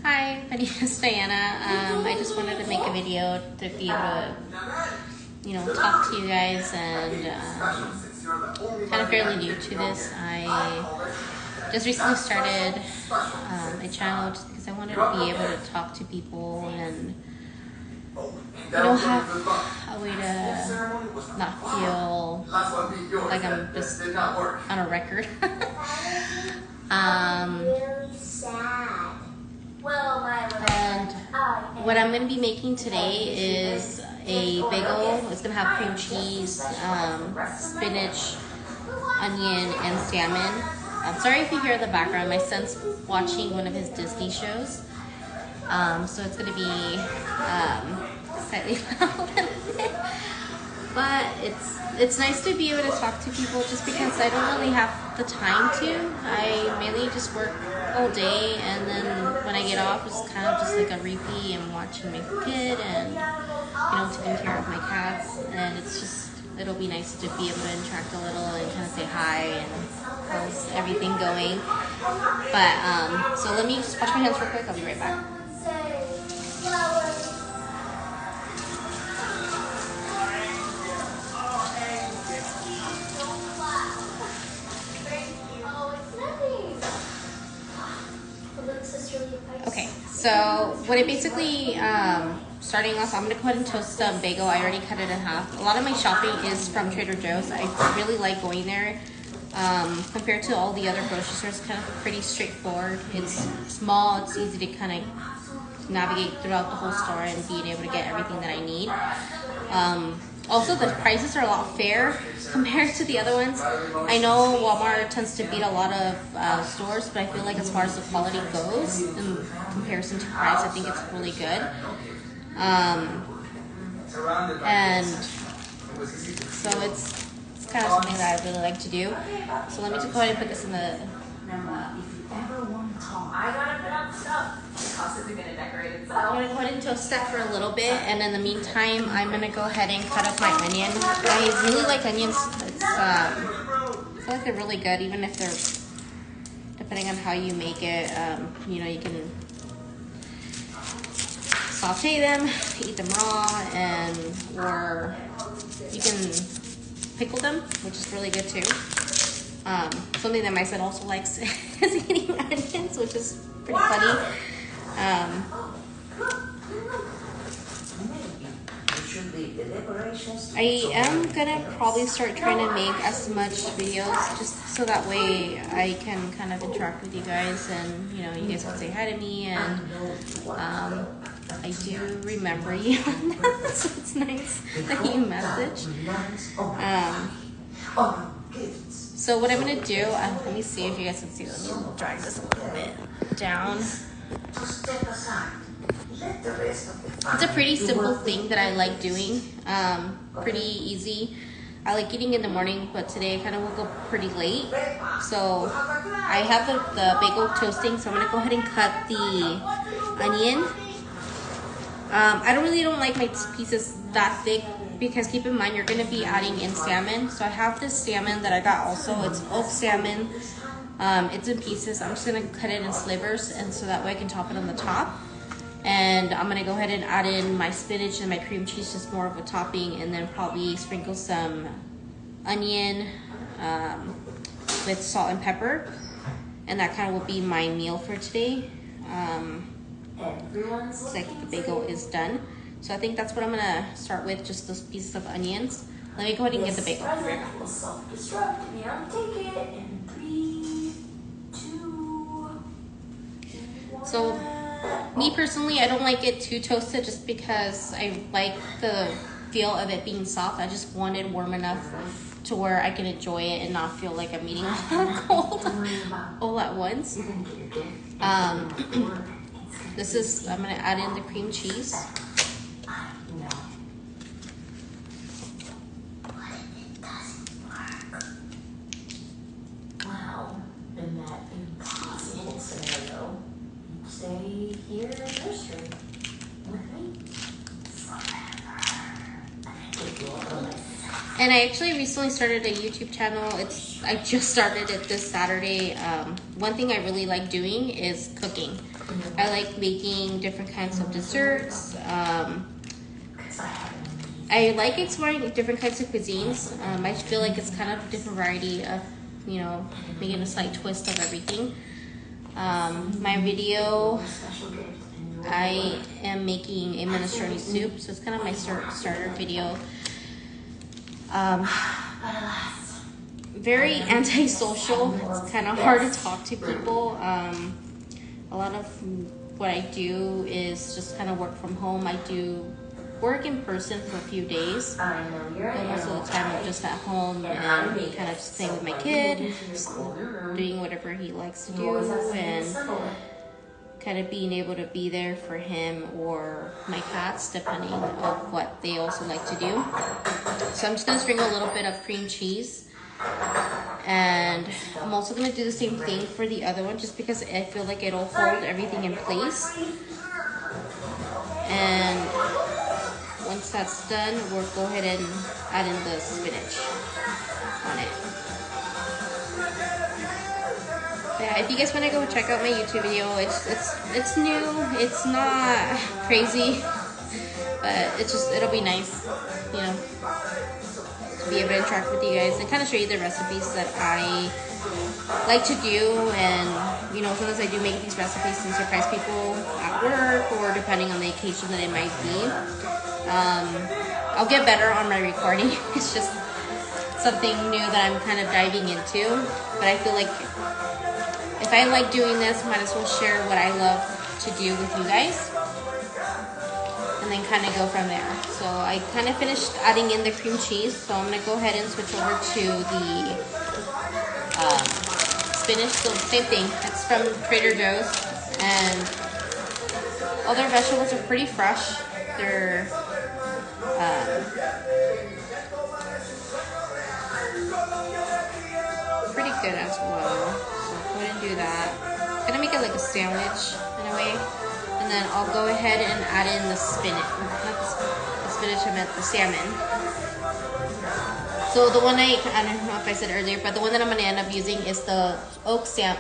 Hi, my name is Diana. I just wanted to make a video to be able to, talk to you guys, and kind of fairly new to this. I just recently started a channel just because I wanted to be able to talk to people and have a way to not feel like I'm just on a record. And what I'm going to be making today is a bagel. It's going to have cream cheese, spinach, onion, and salmon. I'm sorry if you hear the background. My son's watching one of his Disney shows. So it's going to be slightly loud. But it's nice to be able to talk to people just because I don't really have the time to. I mainly just work all day, and then when I get off, it's kind of just like a repeat and watching my kid and taking care of my cats. And it'll be nice to be able to interact a little and kind of say hi and how's everything going. But so let me just wash my hands real quick. I'll be right back. Okay, so what it basically, starting off, I'm going to go ahead and toast the bagel. I already cut it in half. A lot of my shopping is from Trader Joe's. I really like going there. Compared to all the other grocery stores, it's kind of pretty straightforward. It's small, it's easy to kind of navigate throughout the whole store and being able to get everything that I need. Also, the prices are a lot fair compared to the other ones. I know Walmart tends to beat a lot of stores, but I feel like as far as the quality goes, in comparison to price, I think it's really good. And so it's kind of something that I really like to do. So let me just go ahead and put this in the... I gotta put up stuff. The house isn't gonna decorate itself. I'm gonna go ahead and toast that for a little bit, and in the meantime, I'm gonna go ahead and cut up my onion. I really like onions. I feel like they're really good, even if they're, depending on how you make it, you can saute them, eat them raw, or you can pickle them, which is really good too. Something that my son also likes is eating onions, which is pretty funny. I am gonna probably start trying to make as much videos just so that way I can kind of interact with you guys, and you guys can say hi to me, and I do remember you, so it's nice that you message. So what I'm going to do, let me see if you guys can see. Let me drag this a little bit down. It's a pretty simple thing that I like doing. Pretty easy. I like eating in the morning, but today I kind of woke up pretty late. So I have the bagel toasting, so I'm going to go ahead and cut the onion. I don't like my pieces that thick, because keep in mind you're going to be adding in salmon. So I have this salmon that I got also. It's oak salmon. It's in pieces. I'm just going to cut it in slivers, and so that way I can top it on the top. And I'm going to go ahead and add in my spinach and my cream cheese, just more of a topping, and then probably sprinkle some onion with salt and pepper. And that kind of will be my meal for today. Looks like the bagel is done. So I think that's what I'm going to start with, just those pieces of onions. Let me go ahead and get the bagel. So, me personally, I don't like it too toasted just because I like the feel of it being soft. I just want it warm enough to where I can enjoy it and not feel like I'm eating cold all at once. I'm going to add in the cream cheese. Stay here in the nursery with me forever. And I actually recently started a YouTube channel. It's I just started it this Saturday. One thing I really like doing is cooking. I like making different kinds of desserts. I like exploring different kinds of cuisines. I feel like it's kind of a different variety of, you know, making a slight twist of everything. My video, I am making a minestrone soup, so it's kind of my starter video. Very antisocial. It's kind of hard to talk to people. A lot of what I do is just kind of work from home. I do work in person for a few days, but most of the time I'm just at home and kind of staying with my kid, doing whatever he likes to do, and kind of being able to be there for him or my cats, depending on what they also like to do. So I'm just going to sprinkle a little bit of cream cheese, and I'm also going to do the same thing for the other one, just because I feel like it'll hold everything in place. And once that's done, we'll go ahead and add in the spinach on it. Yeah, if you guys want to go check out my YouTube video, it's new. It's not crazy, but it'll be nice, you know, to be able to interact with you guys and kind of show you the recipes that I like to do. And you know, sometimes I do make these recipes and surprise people at work, or depending on the occasion that it might be. I'll get better on my recording. It's just something new that I'm kind of diving into, but I feel like if I like doing this, might as well share what I love to do with you guys, and then kind of go from there. So I kind of finished adding in the cream cheese, so I'm going to go ahead and switch over to the spinach. So same thing, it's from Trader Joe's, and all their vegetables are pretty fresh. They're pretty good as well. So go ahead and do that. I'm gonna make it like a sandwich in a way, and then I'll go ahead and add in the spinach. Not the spinach, I meant the salmon. So the one I don't know if I said earlier, but the one that I'm gonna end up using is the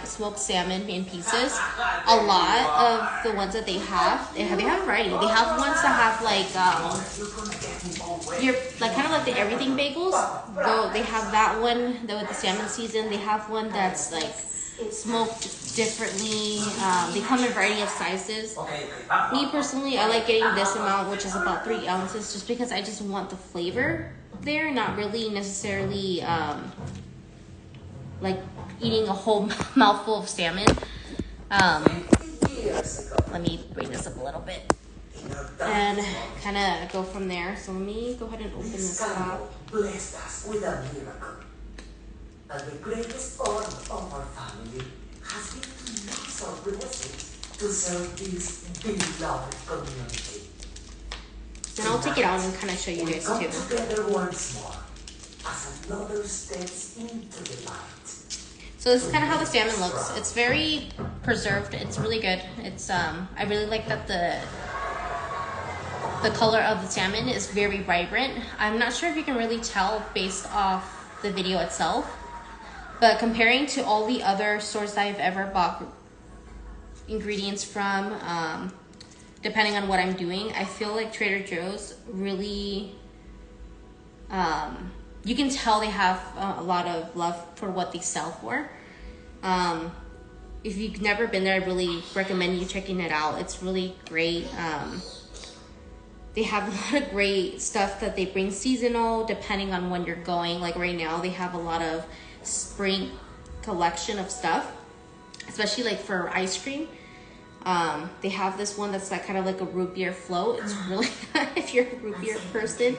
smoked salmon in pieces. A lot of the ones that they have a variety. They have ones that have like kind of like the everything bagels. Though they have that one with the salmon season. They have one that's like smoked differently. They come in a variety of sizes. Me personally, I like getting this amount, which is about 3 ounces, just because I just want the flavor there, not really necessarily like eating a whole mouthful of salmon. Let me bring this up a little bit and kind of go from there. So let me go ahead and open this up. Blessed us with a miracle. And the greatest honor of our family has been to use our blessings to serve this beloved community. And I'll take it out and kind of show you guys come too. together once more as another steps into the light. So this is kind of how the salmon looks. It's very preserved. It's really good. It's I really like that the color of the salmon is very vibrant. I'm not sure if you can really tell based off the video itself, but comparing to all the other stores I've ever bought ingredients from, depending on what I'm doing, I feel like Trader Joe's really, you can tell they have a lot of love for what they sell for. If you've never been there, I really recommend you checking it out. It's really great. They have a lot of great stuff that they bring seasonal, depending on when you're going. Like right now, they have a lot of spring collection of stuff, especially like for ice cream. They have this one that's like kind of like a root beer float. It's really good if you're a root beer person.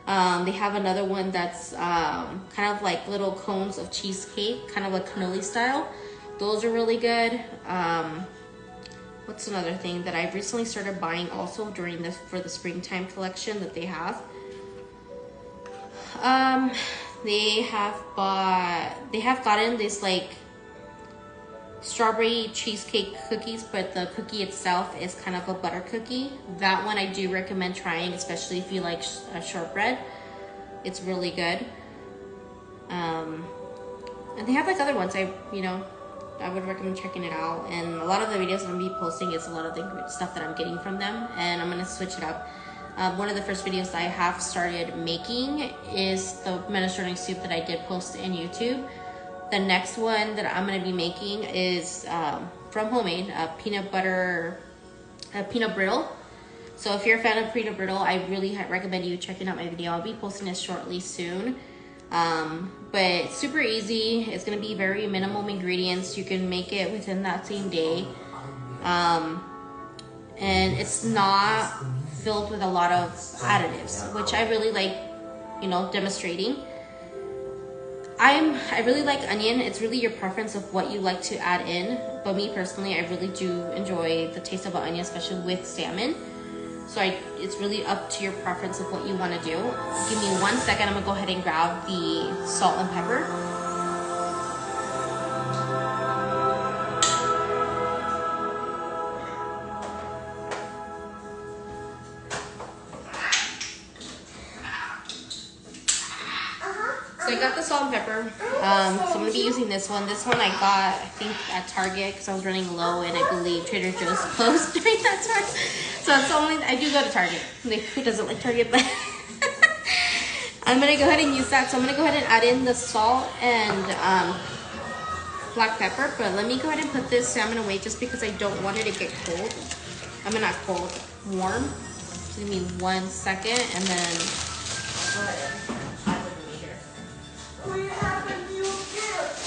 They have another one that's kind of like little cones of cheesecake, kind of like cannoli style. Those are really good. What's another thing that I've recently started buying also during this for the springtime collection that they have? They have gotten this like strawberry cheesecake cookies, but the cookie itself is kind of a butter cookie. That one I do recommend trying, especially if you like shortbread. It's really good. And they have like other ones. I would recommend checking it out. And a lot of the videos that I'm gonna be posting is a lot of the stuff that I'm getting from them, and I'm gonna switch it up. One of the first videos that I have started making is the minestrone soup that I did post in YouTube. The next one that I'm gonna be making is from homemade, a peanut brittle. So if you're a fan of peanut brittle, I really recommend you checking out my video. I'll be posting it shortly soon. But it's super easy. It's gonna be very minimum ingredients. You can make it within that same day. And it's not filled with a lot of additives, which I really like, demonstrating. I really like onion. It's really your preference of what you like to add in. But me personally, I really do enjoy the taste of an onion, especially with salmon. So it's really up to your preference of what you want to do. Give me 1 second. I'm gonna go ahead and grab the salt and pepper. So I got the salt and pepper. So I'm gonna be using this one. This one I got, I think, at Target because I was running low, and I believe Trader Joe's closed during that time. So it's only, I do go to Target. Who doesn't like Target? But I'm gonna go ahead and use that. So I'm gonna go ahead and add in the salt and black pepper. But let me go ahead and put this salmon away just because I don't want it to get cold. I mean, not cold, warm. So give me 1 second, and then I'll go ahead and add with the meter. We have a new gift.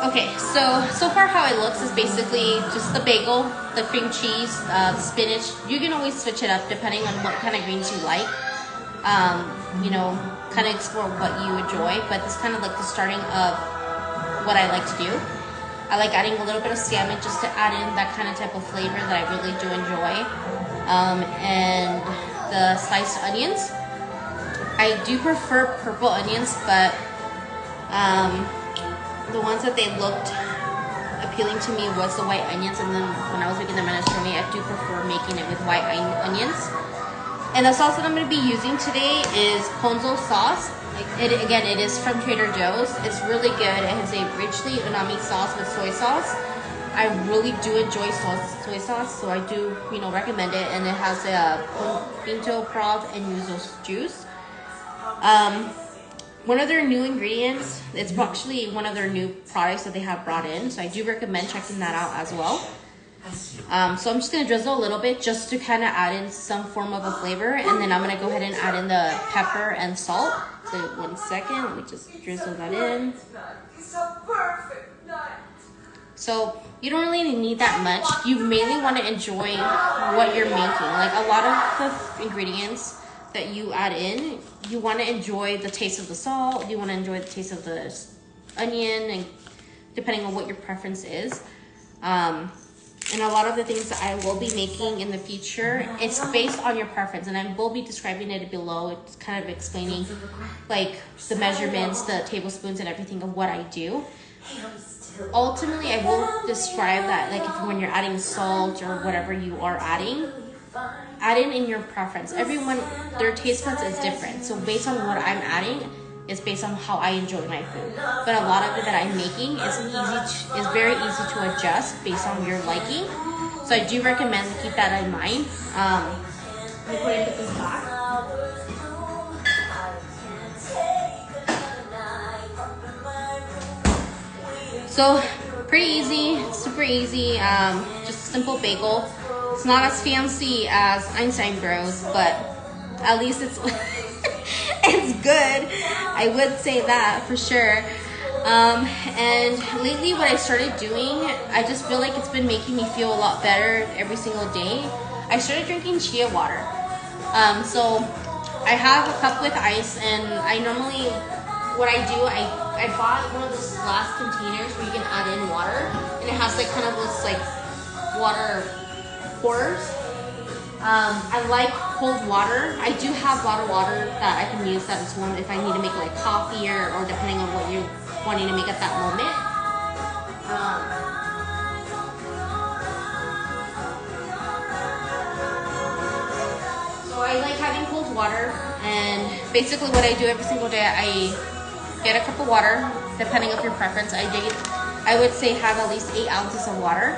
Okay, so far how it looks is basically just the bagel, the cream cheese, the spinach. You can always switch it up depending on what kind of greens you like. Kind of explore what you enjoy, but it's kind of like the starting of what I like to do. I like adding a little bit of salmon just to add in that kind of type of flavor that I really do enjoy. And the sliced onions. I do prefer purple onions, but the ones that they looked appealing to me was the white onions. And then when I was making the minestrone, I do prefer making it with white onions. And the sauce that I'm going to be using today is ponzu sauce. It is from Trader Joe's. It's really good. It has a richly umami sauce with soy sauce. I really do enjoy soy sauce, so I do, recommend it. And it has a pinto prov and yuzu juice. One of their new ingredients, it's actually one of their new products that they have brought in. So I do recommend checking that out as well. So I'm just going to drizzle a little bit just to kind of add in some form of a flavor. And then I'm going to go ahead and add in the pepper and salt. So 1 second, let me just drizzle that in. It's a perfect night. So you don't really need that much. You mainly want to enjoy what you're making. Like a lot of the ingredients that you add in, you want to enjoy the taste of the salt. You want to enjoy the taste of the onion, and depending on what your preference is. And a lot of the things that I will be making in the future, it's based on your preference, and I will be describing it below. It's kind of explaining like the measurements, the tablespoons, and everything of what I do. Ultimately, I will describe that, like when you're adding salt or whatever you are adding, add in your preference. Everyone, their taste buds is different. So based on what I'm adding, is based on how I enjoy my food. But a lot of it that I'm making is very easy to adjust based on your liking. So I do recommend to keep that in mind. Let me go ahead and put this back. So pretty easy, super easy. Just a simple bagel. It's not as fancy as Einstein Bros, but at least it's it's good. I would say that for sure. And lately what I started doing, I just feel like it's been making me feel a lot better every single day. I started drinking chia water. So I have a cup with ice, and I normally, what I do, I bought one of those glass containers where you can add in water, and it has like kind of this like water pours. I like cold water. I do have bottled water that I can use that is warm if I need to make like coffee or depending on what you're wanting to make at that moment. water, and basically what I do every single day, I get a cup of water, depending on your preference. I would say have at least 8 ounces of water.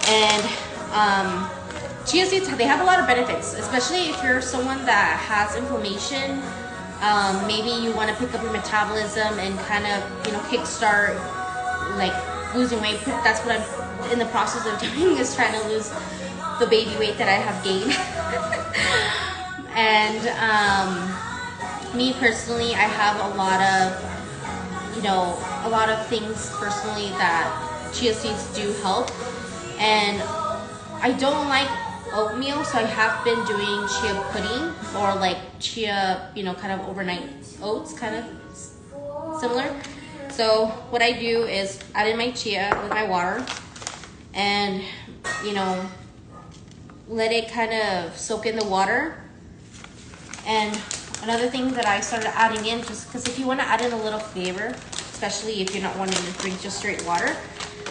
And chia seeds, they have a lot of benefits, especially if you're someone that has inflammation. Maybe you want to pick up your metabolism and kind of, kickstart like losing weight. That's what I'm in the process of doing, is trying to lose the baby weight that I have gained. And me personally, I have a lot of things personally that chia seeds do help. And I don't like oatmeal, so I have been doing chia pudding, or like chia, kind of overnight oats, kind of similar. So what I do is add in my chia with my water, and let it kind of soak in the water. And another thing that I started adding in, just because if you want to add in a little flavor, especially if you're not wanting to drink just straight water,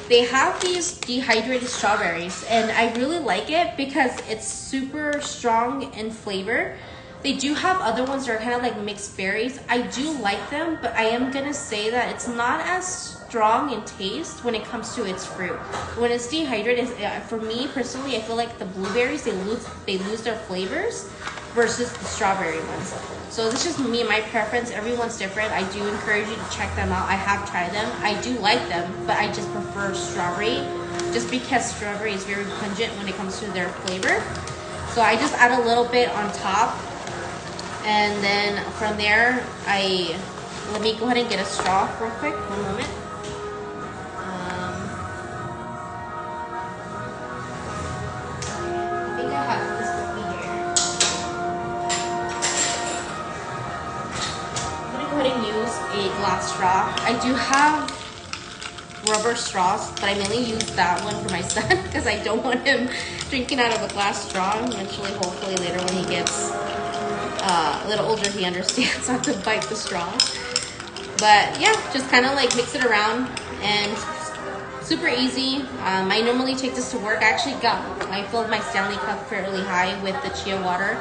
they have these dehydrated strawberries, and I really like it because it's super strong in flavor. They do have other ones that are kind of like mixed berries. I do like them, but I am gonna say that it's not as strong in taste when it comes to its fruit. When it's dehydrated, for me personally, I feel like the blueberries, they lose their flavors versus the strawberry ones. So this is just me and my preference. Everyone's different. I do encourage you to check them out. I have tried them. I do like them, but I just prefer strawberry, just because strawberry is very pungent when it comes to their flavor. So I just add a little bit on top, and then from there, let me go ahead and get a straw real quick. 1 moment. I think I have this with me here. I'm gonna go ahead and use a glass straw. I do have rubber straws, but I mainly use that one for my son because I don't want him drinking out of a glass straw. Eventually, hopefully later when he gets a little older, he understands how to bite the straw. But yeah, just kind of like mix it around, and super easy. I normally take this to work. I filled my Stanley cup fairly high with the chia water,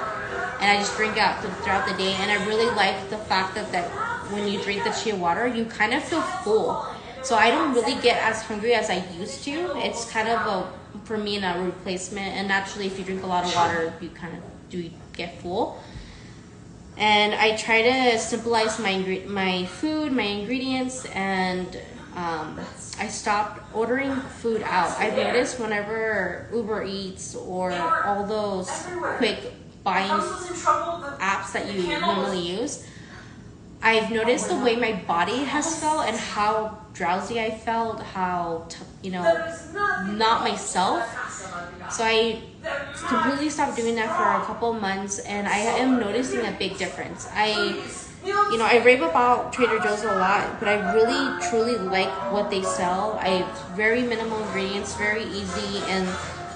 and I just drink it throughout the day. And I really like the fact that when you drink the chia water, you kind of feel full. So I don't really get as hungry as I used to. It's kind of for me, a replacement. And naturally, if you drink a lot of water, you kind of do get full. And I try to simplify my food, my ingredients, and I stopped ordering food out. I've noticed whenever Uber Eats or all those quick buying apps that you normally use, I've noticed the way my body has felt and how drowsy I felt, how not myself. So I completely stopped doing that for a couple months, and I am noticing a big difference. I rave about Trader Joe's a lot, but I really truly like what they sell. Very minimal ingredients, very easy, and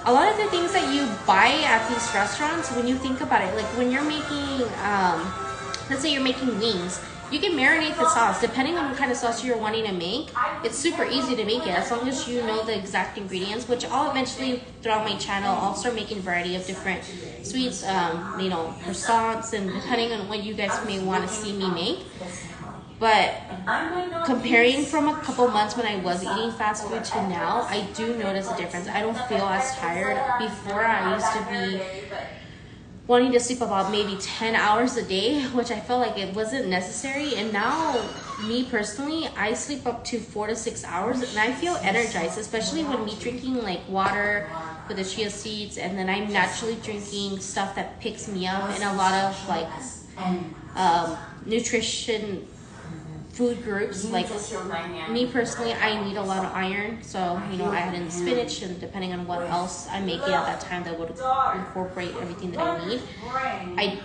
a lot of the things that you buy at these restaurants, when you think about it, like when you're making, let's say you're making wings, you can marinate the sauce depending on what kind of sauce you're wanting to make. It's super easy to make it as long as you know the exact ingredients, which I'll eventually, throughout my channel, I'll start making a variety of different sweets, croissants, and depending on what you guys may want to see me make. But comparing from a couple months when I was eating fast food to now, I do notice a difference. I don't feel as tired. Before, I used to be wanting to sleep about maybe 10 hours a day, which I felt like it wasn't necessary. And now, me personally, I sleep up to 4 to 6 hours, and I feel energized, especially when me drinking like water with the chia seeds, and then I'm naturally drinking stuff that picks me up, and a lot of like nutrition food groups. Like me personally, I need a lot of iron, so I add in spinach, and depending on what else I'm making at that time that would incorporate everything that I need. I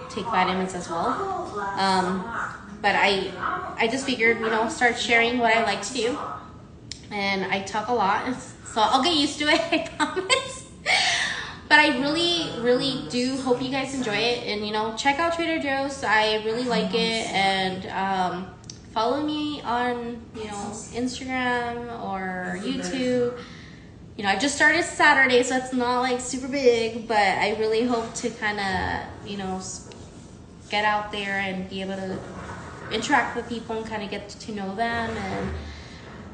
take vitamins as well. But I just figured start sharing what I like to do, and I talk a lot, so I'll get used to it, I promise. But I really, really do hope you guys enjoy it. And, check out Trader Joe's. I really like it. And follow me on, Instagram or YouTube. you know, I just started Saturday, so it's not like super big, but I really hope to kind of, you know, get out there and be able to interact with people and kind of get to know them and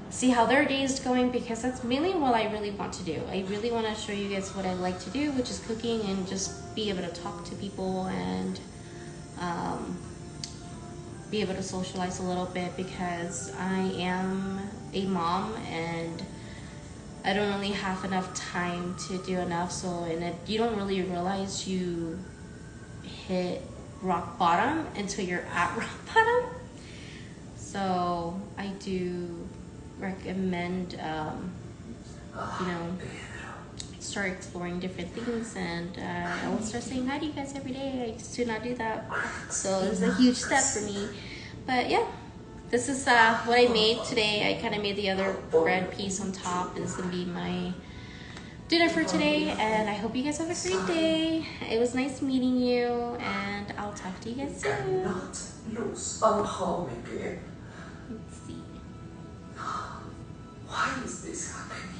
see how their day is going, because that's mainly what I really want to do. I really want to show you guys what I like to do, which is cooking, and just be able to talk to people and be able to socialize a little bit, because I am a mom and I don't really have enough time to do enough. So, and you don't really realize you hit rock bottom until you're at rock bottom. So I do recommend, you know, start exploring different things, and I will start saying hi to you guys every day. I just do not do that, so it's a huge step for me. But yeah, this is what I made today. I kind of made the other bread piece on top, and this is gonna be my dinner for today. And I hope you guys have a great day. It was nice meeting you, and I'll talk to you guys soon. Cannot lose our home again. Let's see. Why is this happening?